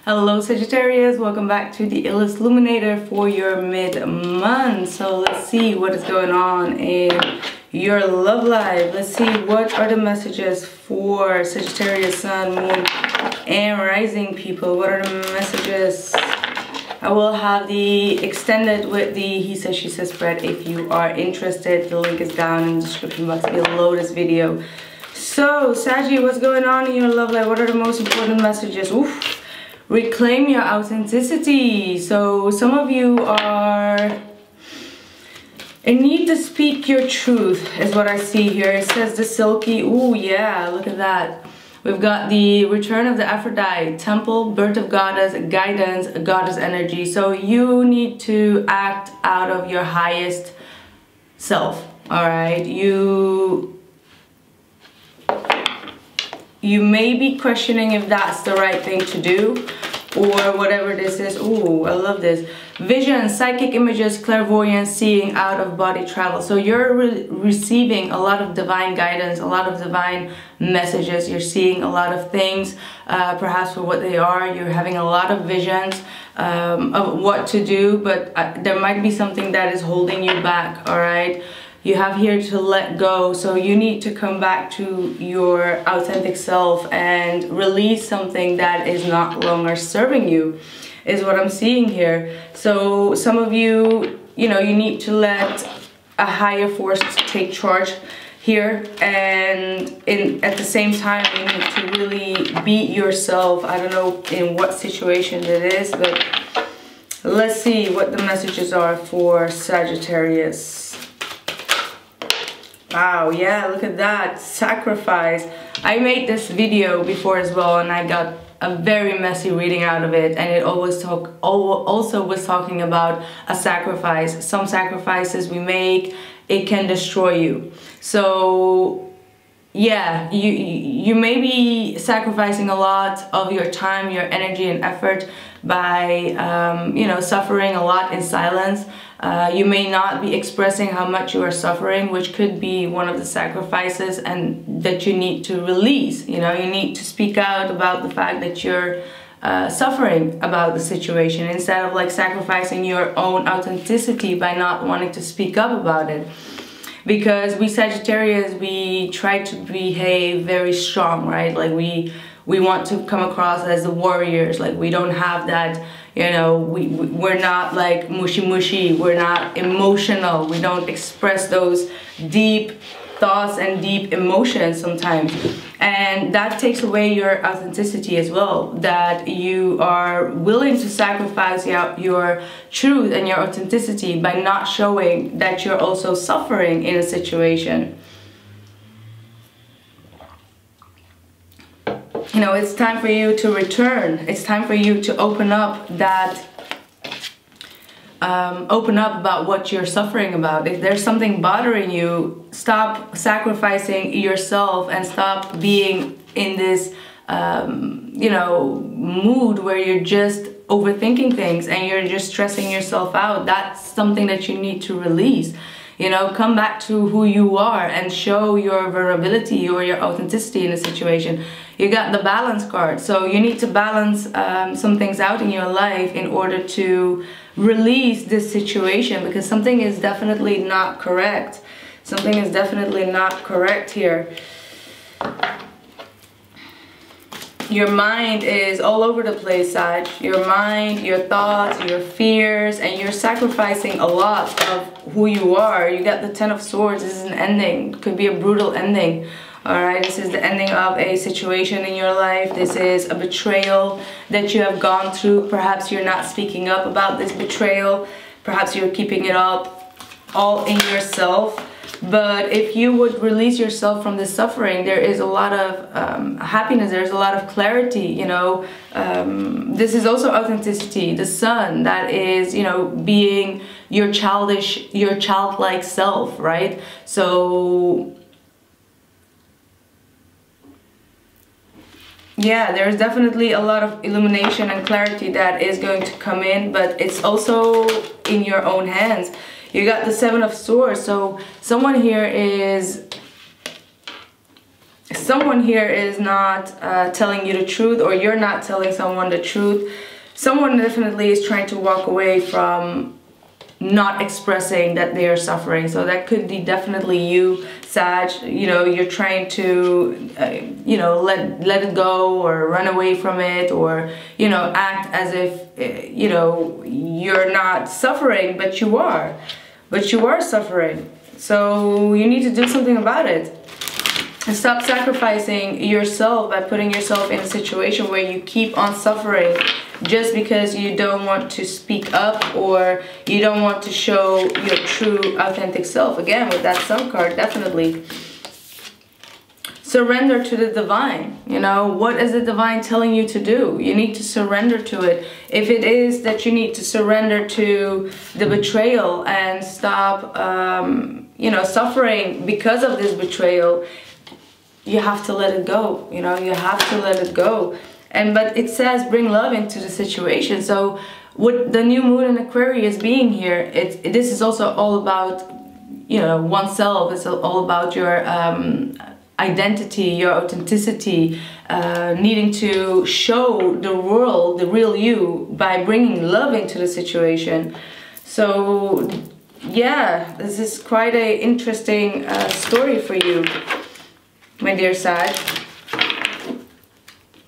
Hello Sagittarius, welcome back to the illest illuminator for your mid-month. So let's see what is going on in your love life. Let's see what are the messages for Sagittarius, Sun, Moon, and Rising people. What are the messages? I will have the extended with the he says, she says spread if you are interested. The link is down in the description box below this video. So Saggy, what's going on in your love life? What are the most important messages? Oof. Reclaim your authenticity. So some of you are in need to speak your truth is what I see here. It says the silky. Ooh, yeah, look at that. We've got the return of the Aphrodite, temple, birth of goddess, guidance, goddess energy. So you need to act out of your highest self. All right, you may be questioning if that's the right thing to do or whatever this is. Ooh, I love this. Vision, psychic images, clairvoyance, seeing, out of body travel. So you're receiving a lot of divine guidance, a lot of divine messages. You're seeing a lot of things, perhaps for what they are. You're having a lot of visions of what to do, but there might be something that is holding you back, all right? You have here to let go, so you need to come back to your authentic self and release something that is not longer serving you, is what I'm seeing here. So some of you, you need to let a higher force take charge here, and at the same time you need to really be yourself. I don't know in what situation it is, but let's see what the messages are for Sagittarius. Wow, yeah, look at that, sacrifice. I made this video before as well, and I got a very messy reading out of it, and it also was talking about a sacrifice. Some sacrifices we make, it can destroy you. So yeah, you may be sacrificing a lot of your time, your energy and effort by suffering a lot in silence. You may not be expressing how much you are suffering, which could be one of the sacrifices, and that you need to release. You need to speak out about the fact that you're suffering about the situation, instead of like sacrificing your own authenticity by not wanting to speak up about it. Because we Sagittarius, we try to behave very strong, right? Like we want to come across as the warriors. Like we don't have that, we're not like mushy, we're not emotional, we don't express those deep thoughts and deep emotions sometimes, and that takes away your authenticity as well, that you are willing to sacrifice your truth and your authenticity by not showing that you're also suffering in a situation. It's time for you to return. It's time for you to open up about what you're suffering about. If there's something bothering you, stop sacrificing yourself and stop being in this, mood where you're just overthinking things and you're just stressing yourself out. That's something that you need to release. Come back to who you are and show your vulnerability or your authenticity in a situation. You got the balance card, so you need to balance some things out in your life in order to release this situation, because something is definitely not correct. Something is definitely not correct here. Your mind is all over the place, Sag. Your mind, your thoughts, your fears, and you're sacrificing a lot of who you are. You got the Ten of Swords. This is an ending. It could be a brutal ending. Alright, this is the ending of a situation in your life. This is a betrayal that you have gone through. Perhaps you're not speaking up about this betrayal. Perhaps you're keeping it up all in yourself. But if you would release yourself from this suffering, there is a lot of happiness, there's a lot of clarity, this is also authenticity, the sun, that is, being your childlike self, right? So yeah, there's definitely a lot of illumination and clarity that is going to come in, but it's also in your own hands. You got the Seven of Swords, so someone here is someone here is not telling you the truth, or you're not telling someone the truth. Someone definitely is trying to walk away from not expressing that they are suffering. So that could be definitely you, Sag. You know, you're trying to you know, let it go, or run away from it, or, you know, act as if you know, you're not suffering, but you are. But you are suffering. So you need to do something about it. And stop sacrificing yourself by putting yourself in a situation where you keep on suffering just because you don't want to speak up, or you don't want to show your true authentic self. Again, with that Sun card, definitely. Surrender to the divine. You know, what is the divine telling you to do? You need to surrender to it. If it is that you need to surrender to the betrayal and stop, you know, suffering because of this betrayal, you have to let it go. You know, you have to let it go. But it says bring love into the situation. So with the new moon in Aquarius being here, this is also all about, you know, oneself. It's all about your identity, your authenticity, needing to show the world the real you by bringing love into the situation. So yeah, this is quite an interesting story for you, my dear Sag.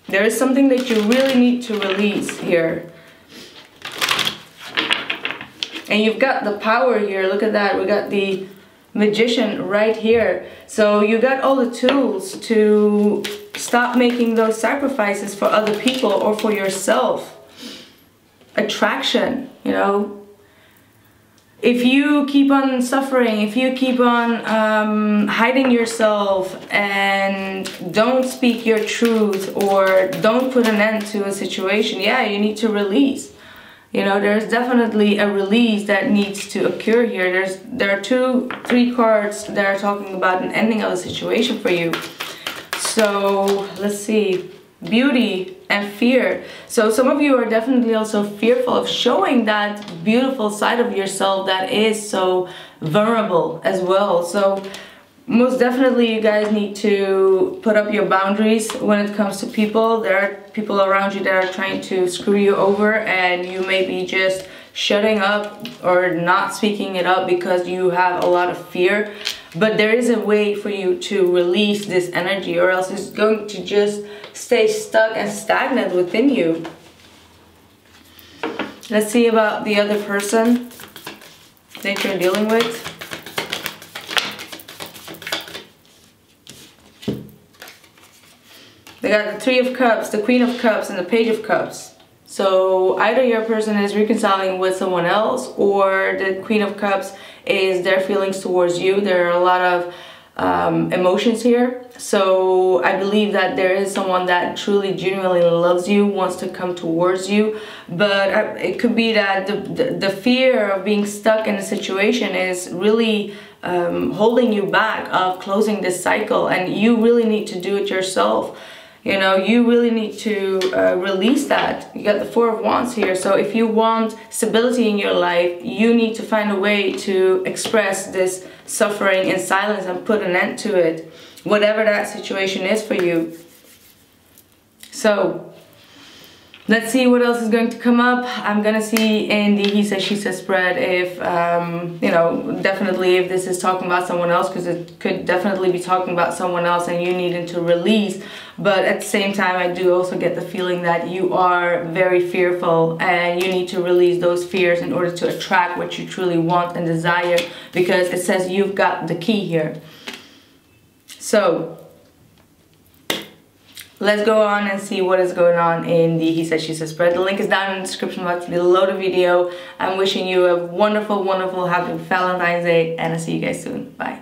There is something that you really need to release here. And you've got the power here. Look at that. We got the Magician right here. So you got all the tools to stop making those sacrifices for other people or for yourself. Attraction, you know. If you keep on suffering, if you keep on hiding yourself and don't speak your truth, or don't put an end to a situation, yeah, you need to release. You know, there's definitely a release that needs to occur here. There are 3 cards that are talking about an ending of a situation for you. So let's see. Beauty and fear. So some of you are definitely also fearful of showing that beautiful side of yourself that is so vulnerable as well. So most definitely you guys need to put up your boundaries when it comes to people. There are people around you that are trying to screw you over, and you may be just shutting up or not speaking it up because you have a lot of fear. But there is a way for you to release this energy, or else it's going to just stay stuck and stagnant within you. Let's see about the other person that you're dealing with. They got the 3 of Cups, the Queen of Cups, and the Page of Cups. So either your person is reconciling with someone else, or the Queen of Cups is their feelings towards you. There are a lot of emotions here. So I believe that there is someone that truly, genuinely loves you, wants to come towards you. But it could be that the fear of being stuck in a situation is really holding you back of closing this cycle. And you really need to do it yourself. You know, you really need to release that. You got the 4 of Wands here. So if you want stability in your life, you need to find a way to express this suffering in silence and put an end to it, whatever that situation is for you. So let's see what else is going to come up. I'm gonna see in the he says she says spread if you know, definitely if this is talking about someone else, because it could definitely be talking about someone else and you needing to release. But at the same time, I do also get the feeling that you are very fearful, and you need to release those fears in order to attract what you truly want and desire, because it says you've got the key here. So let's go on and see what is going on in the he says she says spread. The link is down in the description box below the video. I'm wishing you a wonderful, wonderful, happy Valentine's Day, and I'll see you guys soon. Bye.